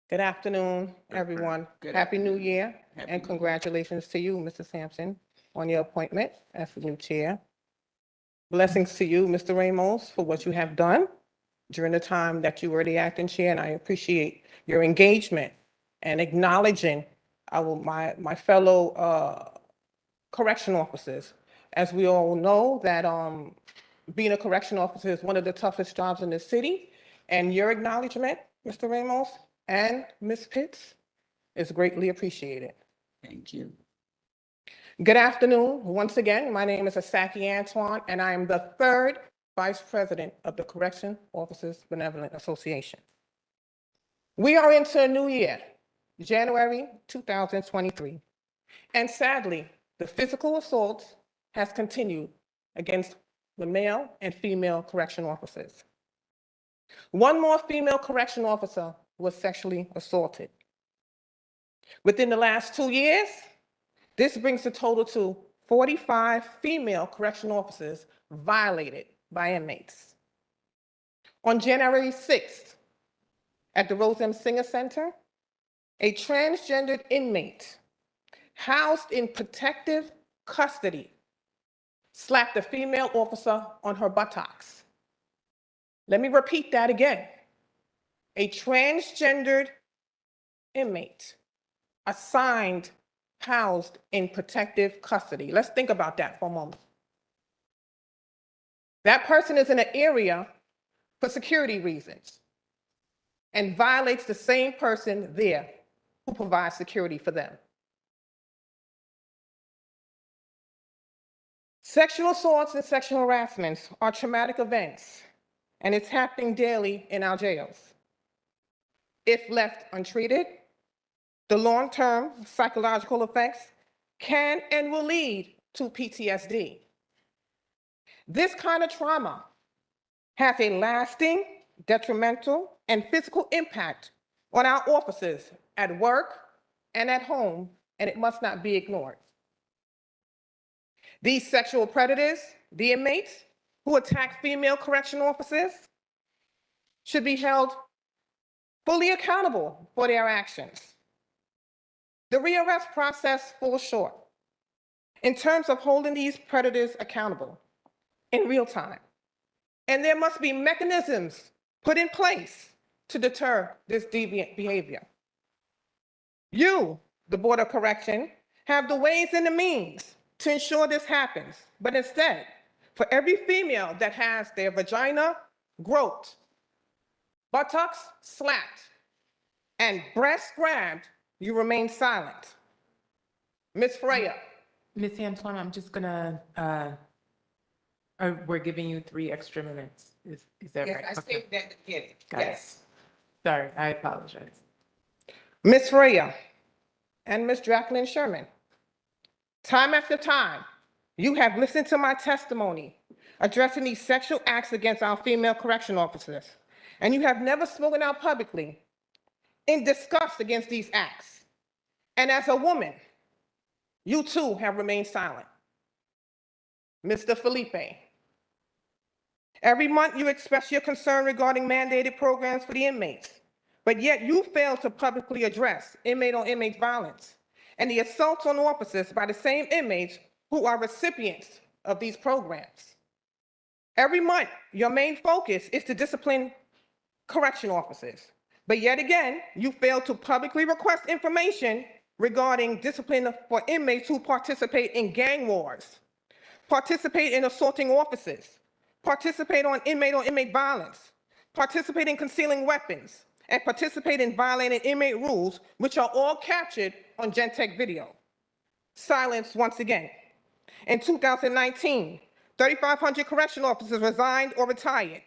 Good afternoon, everyone. Happy New Year, and congratulations to you, Mr. Sampson, on your appointment as the new chair. Blessings to you, Mr. Ramos, for what you have done during the time that you were the acting chair, and I appreciate your engagement and acknowledging my fellow correction officers. As we all know, that being a correction officer is one of the toughest jobs in the city, and your acknowledgement, Mr. Ramos, and Ms. Pitts, is greatly appreciated. Thank you. Good afternoon. Once again, my name is Ashaki Antoine, and I am the third Vice President of the Correction Officers Benevolent Association. We are into a new year, January 2023, and sadly, the physical assault has continued against the male and female correction officers. One more female correction officer was sexually assaulted. Within the last 2 years, this brings the total to 45 female correctional officers violated by inmates. On January 6th, at the Rose M. Singer Center, a transgendered inmate housed in protective custody slapped a female officer on her buttocks. Let me repeat that again. A transgendered inmate assigned, housed in protective custody. Let's think about that for a moment. That person is in an area for security reasons and violates the same person there who provides security for them. Sexual assaults and sexual harassments are traumatic events, and it's happening daily in our jails. If left untreated, the long-term psychological effects can and will lead to PTSD. This kind of trauma has a lasting, detrimental, and physical impact on our officers at work and at home, and it must not be ignored. These sexual predators, the inmates who attack female correctional officers, should be held fully accountable for their actions. The rearrest process falls short in terms of holding these predators accountable in real time. And there must be mechanisms put in place to deter this deviant behavior. You, the Board of Correction, have the ways and the means to ensure this happens. But instead, for every female that has their vagina groped, buttocks slapped, and breast grabbed, you remain silent. Ms. Freya. Ms. Antoine, I'm just gonna, we're giving you 3 extra minutes. Is that right? Yes, I stated that at the beginning. Got it. Yes. Sorry, I apologize. Ms. Freya and Ms. Jacqueline Sherman, time after time, you have listened to my testimony addressing these sexual acts against our female correction officers, and you have never spoken out publicly in disgust against these acts. And as a woman, you too have remained silent. Mr. Felipe, every month you express your concern regarding mandated programs for the inmates, but yet you fail to publicly address inmate-on-inmate violence and the assaults on officers by the same inmates who are recipients of these programs. Every month, your main focus is to discipline correction officers, but yet again, you fail to publicly request information regarding discipline for inmates who participate in gang wars, participate in assaulting officers, participate on inmate violence, participate in concealing weapons, and participate in violating inmate rules, which are all captured on Gentech video. Silence once again. In 2019, 3,500 correctional officers resigned or retired.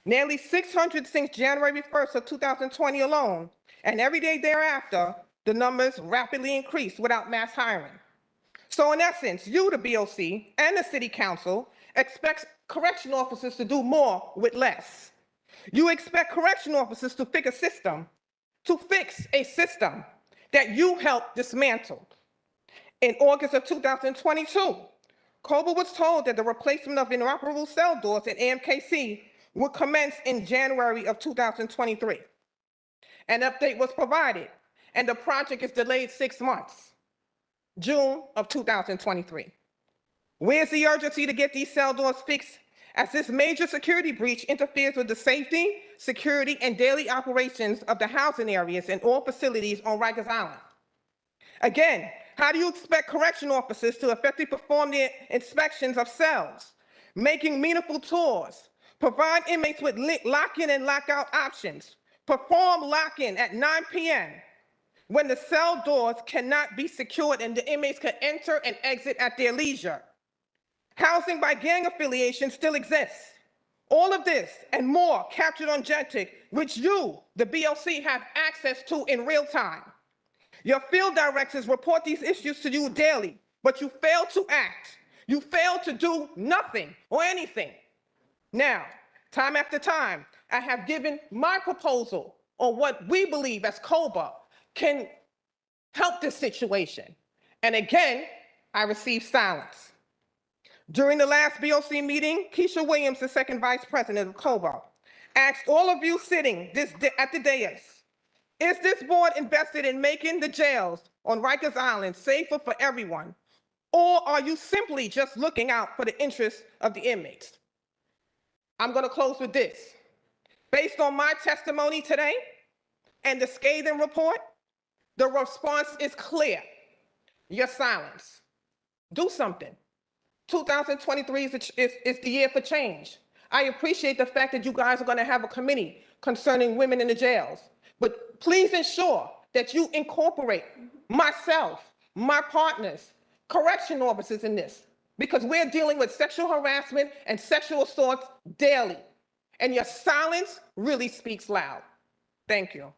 Nearly 600 since January 1st of 2020 alone, and every day thereafter, the numbers rapidly increased without mass hiring. So in essence, you, the BOC, and the City Council expect correction officers to do more with less. You expect correction officers to fix a system that you helped dismantle. In August of 2022, COBA was told that the replacement of inoperable cell doors at AMKC would commence in January of 2023. An update was provided, and the project is delayed 6 months, June of 2023. Where's the urgency to get these cell doors fixed, as this major security breach interferes with the safety, security, and daily operations of the housing areas and all facilities on Rikers Island? Again, how do you expect correction officers to effectively perform the inspections of cells, making meaningful tours, provide inmates with lock-in and lock-out options, perform lock-in at 9 p.m. when the cell doors cannot be secured and the inmates can enter and exit at their leisure? Housing by gang affiliation still exists. All of this and more captured on JETIC, which you, the BOC, have access to in real time. Your field directors report these issues to you daily, but you fail to act. You fail to do nothing or anything. Now, time after time, I have given my proposal on what we believe as COBA can help this situation. And again, I received silence. During the last BOC meeting, Keisha Williams, the second vice president of COBA, asked all of you sitting at the dais, is this board invested in making the jails on Rikers Island safer for everyone? Or are you simply just looking out for the interests of the inmates? I'm going to close with this. Based on my testimony today and the scathing report, the response is clear. Your silence. Do something. 2023 is the year for change. I appreciate the fact that you guys are going to have a committee concerning women in the jails, but please ensure that you incorporate myself, my partners, correction officers in this, because we're dealing with sexual harassment and sexual assaults daily, and your silence really speaks loud. Thank you.